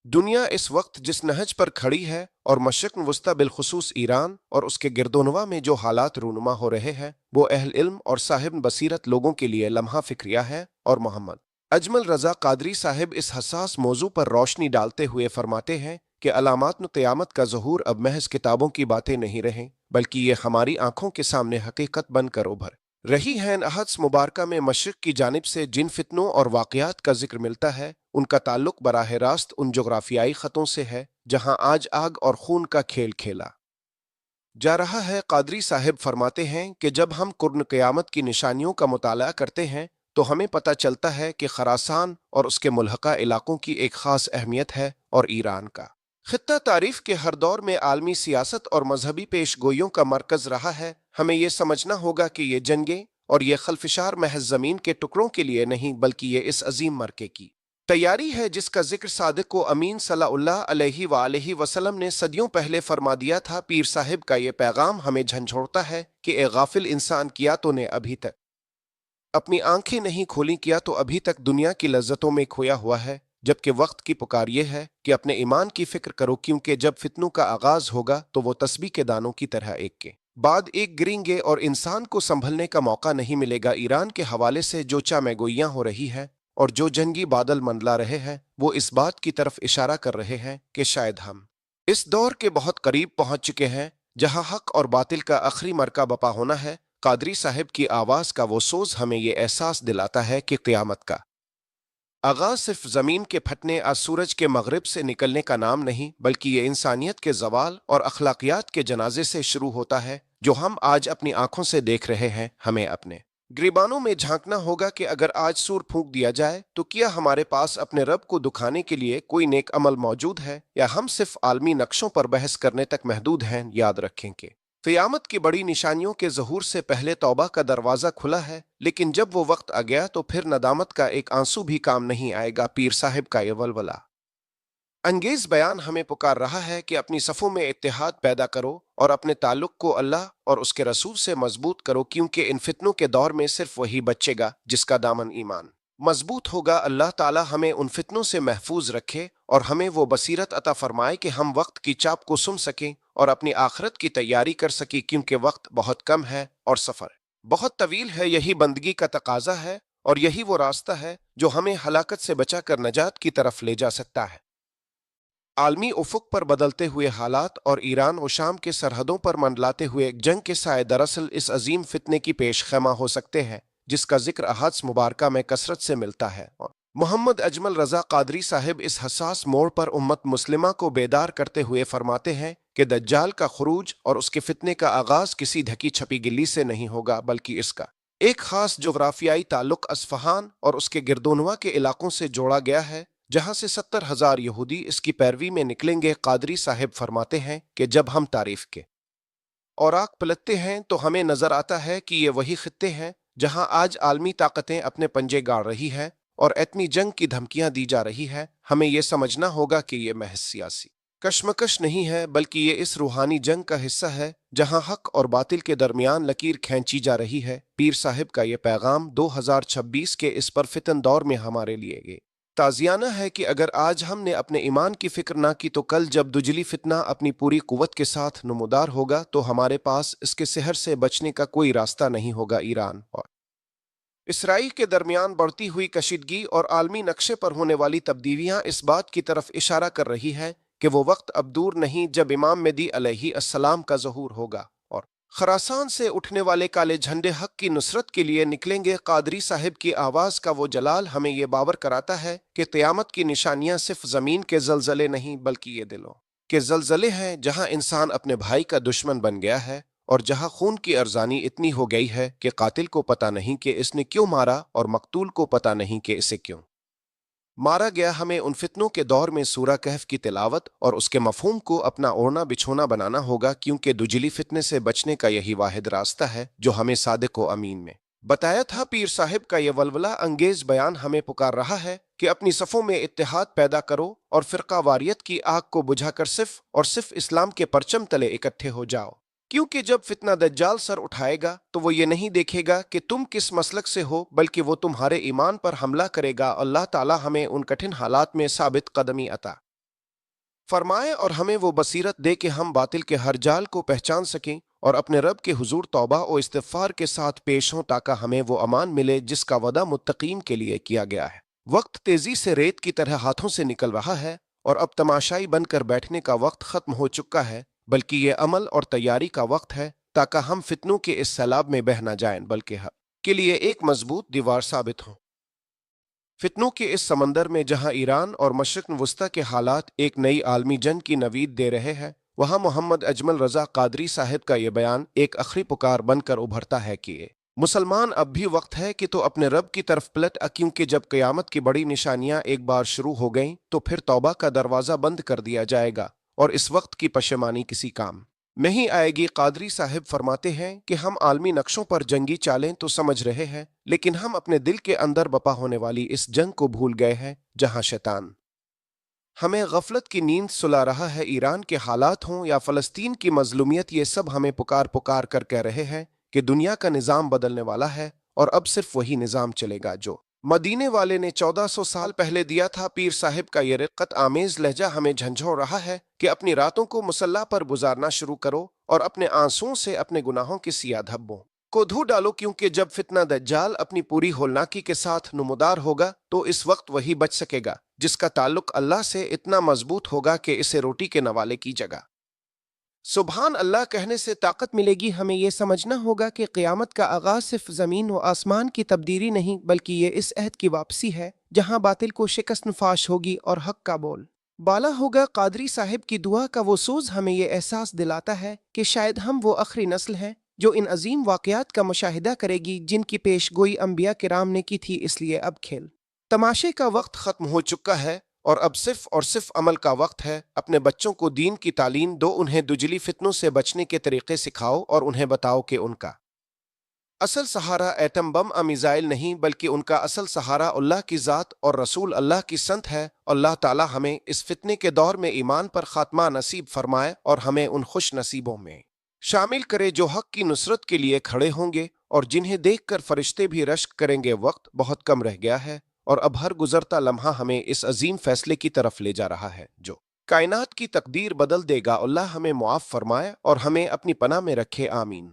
दुनिया इस वक्त जिस नहज पर खड़ी है और मशरिक़ वस्ता बिलखुसूस ईरान और उसके गिरदोनवा में जो हालात रूनुमा हो रहे हैं वो अहल इल्म और साहिब बसीरत लोगों के लिए लम्हा फिक्रिया है। और मोहम्मद अजमल रज़ा कादरी साहिब इस हसास मौजू पर रोशनी डालते हुए फरमाते हैं कि अलामात क़यामत का ज़हूर अब महज किताबों की बातें नहीं रहें, बल्कि ये हमारी आंखों के सामने हकीकत बनकर उभर रही हैं। अहद्स मुबारका में मशरिक़ की जानिब से जिन फितनों और वाक़यात का जिक्र मिलता है उनका ताल्लुक बराह रास्त उन जोग्राफियाई ख़तों से है जहां आज आग और खून का खेल खेला जा रहा है। कादरी साहिब फरमाते हैं कि जब हम कुर्न क़यामत की निशानियों का मुताला करते हैं तो हमें पता चलता है कि खरासान और उसके मुल्हका इलाकों की एक ख़ास अहमियत है और ईरान का खित्ता तारीफ के हर दौर में आलमी सियासत और मजहबी पेश गोइयों का मरकज रहा है। हमें यह समझना होगा कि ये जंगें और ये खलफिशार महज ज़मीन के टुकड़ों के लिए नहीं, बल्कि ये इस अजीम मरके की तैयारी है जिसका जिक्र सादिक व अमीन सल्लल्लाहु अलैहि वसल्लम ने सदियों पहले फरमा दिया था। पीर साहिब का ये पैगाम हमें झंझोड़ता है कि ए गाफिल इंसान, किया तो ने अभी तक अपनी आंखें नहीं खोली, किया तो अभी तक दुनिया की लज्जतों में खोया हुआ है। जबकि वक्त की पुकार यह है कि अपने ईमान की फिक्र करो, क्योंकि जब फितनों का आगाज होगा तो वो तस्बीह के दानों की तरह एक के बाद एक गिरेंगे और इंसान को संभलने का मौका नहीं मिलेगा। ईरान के हवाले से जो चामेगोइयां हो रही है और जो जंगी बादल मंडला रहे हैं वो इस बात की तरफ इशारा कर रहे हैं कि शायद हम इस दौर के बहुत करीब पहुंच चुके हैं जहां हक और बातिल का आखिरी मरका बपा होना है। कादरी साहिब की आवाज का वो सोज हमें ये एहसास दिलाता है कि क़यामत का आगाज सिर्फ जमीन के फटने आज सूरज के मगरिब से निकलने का नाम नहीं, बल्कि ये इंसानियत के जवाल और अखलाकियात के जनाजे से शुरू होता है जो हम आज अपनी आंखों से देख रहे हैं। हमें अपने गिरबानों में झांकना होगा कि अगर आज सूर फूंक दिया जाए तो क्या हमारे पास अपने रब को दुखाने के लिए कोई नेक अमल मौजूद है, या हम सिर्फ आलमी नक्शों पर बहस करने तक महदूद हैं। याद रखें कि क़यामत की बड़ी निशानियों के ज़हूर से पहले तौबा का दरवाज़ा खुला है, लेकिन जब वो वक्त आ गया तो फिर नदामत का एक आंसू भी काम नहीं आएगा। पीर साहिब का ये वलवला अंगेज बयान हमें पुकार रहा है कि अपनी सफ़ों में इत्तेहाद पैदा करो और अपने ताल्लुक को अल्लाह और उसके रसूल से मजबूत करो, क्योंकि इन फितनों के दौर में सिर्फ वही बचेगा जिसका दामन ईमान मजबूत होगा। अल्लाह ताला हमें उन फितनों से महफूज रखे और हमें वो बसीरत अता फरमाए कि हम वक्त की चाप को सुन सकें और अपनी आखिरत की तैयारी कर सकें, क्योंकि वक्त बहुत कम है और सफ़र बहुत तवील है। यही बंदगी का तकाजा है और यही वो रास्ता है जो हमें हलाकत से बचाकर नजात की तरफ ले जा सकता है। आलमी उफुक पर बदलते हुए हालात और ईरान और शाम के सरहदों पर मंडलाते हुए जंग के साए दरअसल इस अजीम फितने की पेश खैमा हो सकते हैं जिसका जिक्र अहाद्स मुबारका में कसरत से मिलता है। और मोहम्मद अजमल रज़ा कादरी साहिब इस हसास मोड़ पर उम्मत मुस्लिमा को बेदार करते हुए फरमाते हैं कि दज्जाल का खुरूज और उसके फितने का आगाज किसी ढकी छपी गिल्ली से नहीं होगा, बल्कि इसका एक खास जोग्राफियाई ताल्लुक अस्फहान और उसके गिरदोनवा के इलाकों से जोड़ा गया है, जहां से 70,000 यहूदी इसकी पैरवी में निकलेंगे। कादरी साहिब फरमाते हैं कि जब हम तारीफ के और आग पलटते हैं तो हमें नजर आता है कि ये वही खित्ते हैं जहां आज आलमी ताकतें अपने पंजे गाड़ रही हैं और एटमी जंग की धमकियां दी जा रही है। हमें यह समझना होगा कि यह महज सियासी कशमकश नहीं है, बल्कि ये इस रूहानी जंग का हिस्सा है जहां हक और बातिल के दरमियान लकीर खींची जा रही है। पीर साहिब का यह पैगाम 2026 के इस परफितन दौर में हमारे लिए ताजियाना है कि अगर आज हमने अपने ईमान की फिक्र ना की तो कल जब दुजली फितना अपनी पूरी कुव्वत के साथ नमूदार होगा तो हमारे पास इसके सहर से बचने का कोई रास्ता नहीं होगा। ईरान और इसराइल के दरमियान बढ़ती हुई कशीदगी और आलमी नक्शे पर होने वाली तब्दीलियां इस बात की तरफ इशारा कर रही है कि वो वक्त अब दूर नहीं जब इमाम मेहदी अलैहिस्सलाम का ज़हूर होगा और खरासान से उठने वाले काले झंडे हक की नुसरत के लिए निकलेंगे। कादरी साहिब की आवाज़ का वो जलाल हमें ये बावर कराता है कि क़यामत की निशानियां सिर्फ ज़मीन के जलजले नहीं, बल्कि ये दिलों के जलजले हैं, जहां इंसान अपने भाई का दुश्मन बन गया है और जहां खून की अर्जानी इतनी हो गई है कि कातिल को पता नहीं कि इसने क्यों मारा और मकतूल को पता नहीं कि इसे क्यों मारा गया। हमें उन फितनों के दौर में सूरा कहफ की तिलावत और उसके मफहूम को अपना ओढ़ना बिछोना बनाना होगा, क्योंकि दुजली फितने से बचने का यही वाहिद रास्ता है जो हमें सादिक व अमीन में बताया था। पीर साहिब का यह वलवला अंगेज बयान हमें पुकार रहा है कि अपनी सफ़ों में इत्तेहाद पैदा करो और फ़िरका वारियत की आग को बुझाकर सिर्फ और सिर्फ इस्लाम के परचम तले इकट्ठे हो जाओ, क्योंकि जब फितना दज्जाल सर उठाएगा तो वो ये नहीं देखेगा कि तुम किस मसलक से हो, बल्कि वो तुम्हारे ईमान पर हमला करेगा। अल्लाह ताला हमें उन कठिन हालात में साबित कदमी अता فرمائے اور ہمیں وہ بصیرت دے کہ ہم باطل کے ہر جال کو پہچان سکیں اور اپنے رب کے حضور توبہ و استغفار کے ساتھ پیش ہوں تاکہ ہمیں وہ امان ملے جس کا وعدہ متقین کے لیے کیا گیا ہے۔ وقت تیزی سے ریت کی طرح ہاتھوں سے نکل رہا ہے اور اب تماشائی بن کر بیٹھنے کا وقت ختم ہو چکا ہے، بلکہ یہ عمل اور تیاری کا وقت ہے تاکہ ہم فتنوں کے اس سیلاب میں بہہ نہ جائیں بلکہ حق کے لیے ایک مضبوط دیوار ثابت ہوں۔ فتنوں کے اس سمندر میں جہاں ایران اور مشرق وسطی کے حالات ایک نئی عالمی جنگ کی نوید دے رہے ہیں، وہاں محمد اجمل رضا قادری صاحب کا یہ بیان ایک آخری پکار بن کر ابھرتا ہے کہ مسلمان اب بھی وقت ہے کہ تو اپنے رب کی طرف پلٹ کیونکہ جب قیامت کی بڑی نشانیاں ایک بار شروع ہو گئیں تو پھر توبہ کا دروازہ بند کر دیا جائے گا اور اس وقت کی پشیمانی کسی کام نہیں آئے گی۔ قادری صاحب فرماتے ہیں کہ ہم عالمی نقشوں پر جنگی چالیں تو سمجھ رہے ہیں، لیکن ہم اپنے دل کے اندر بپا ہونے والی اس جنگ کو بھول گئے ہیں جہاں شیطان ہمیں غفلت کی نیند سلا رہا ہے۔ ایران کے حالات ہوں یا فلسطین کی مظلومیت، یہ سب ہمیں پکار پکار کر کہہ رہے ہیں کہ دنیا کا نظام بدلنے والا ہے اور اب صرف وہی نظام چلے گا جو مدینے والے نے 1400 سال پہلے دیا تھا۔ پیر صاحب کا یہ رقت آمیز لہجہ ہمیں جھنجھوڑ رہا ہے کہ اپنی راتوں کو مصلی پر گزارنا شروع کرو اور اپنے آنسوؤں سے اپنے گناہوں کے سیاہ دھبوں کو دھو ڈالو، کیونکہ جب فتنہ دجال اپنی پوری ہولناکی کے ساتھ نمودار ہوگا تو اس وقت وہی بچ سکے گا جس کا تعلق اللہ سے اتنا مضبوط ہوگا کہ اسے روٹی کے نوالے کی جگہ سبحان اللہ کہنے سے طاقت ملے گی۔ ہمیں یہ سمجھنا ہوگا کہ قیامت کا آغاز صرف زمین و آسمان کی تبدیلی نہیں بلکہ یہ اس عہد کی واپسی ہے جہاں باطل کو شکست فاش ہوگی اور حق کا بول بالا ہوگا۔ قادری صاحب کی دعا کا وہ سوز ہمیں یہ احساس دلاتا ہے کہ شاید ہم وہ آخری نسل ہیں جو ان عظیم واقعات کا مشاہدہ کرے گی جن کی پیش گوئی انبیاء کرام نے کی تھی۔ اس لیے اب کھیل تماشے کا وقت ختم ہو چکا ہے اور اب صرف اور صرف عمل کا وقت ہے۔ اپنے بچوں کو دین کی تعلیم دو، انہیں دجلی فتنوں سے بچنے کے طریقے سکھاؤ اور انہیں بتاؤ کہ ان کا اصل سہارا ایٹم بم میزائل نہیں بلکہ ان کا اصل سہارا اللہ کی ذات اور رسول اللہ کی سنت ہے۔ اللہ تعالی ہمیں اس فتنے کے دور میں ایمان پر خاتمہ نصیب فرمائے اور ہمیں ان خوش نصیبوں میں شامل کرے جو حق کی نصرت کے لیے کھڑے ہوں گے اور جنہیں دیکھ کر فرشتے بھی رشک کریں گے۔ وقت بہت کم رہ گیا ہے اور اب ہر گزرتا لمحہ ہمیں اس عظیم فیصلے کی طرف لے جا رہا ہے جو کائنات کی تقدیر بدل دے گا۔ اللہ ہمیں معاف فرمائے اور ہمیں اپنی پناہ میں رکھے، آمین۔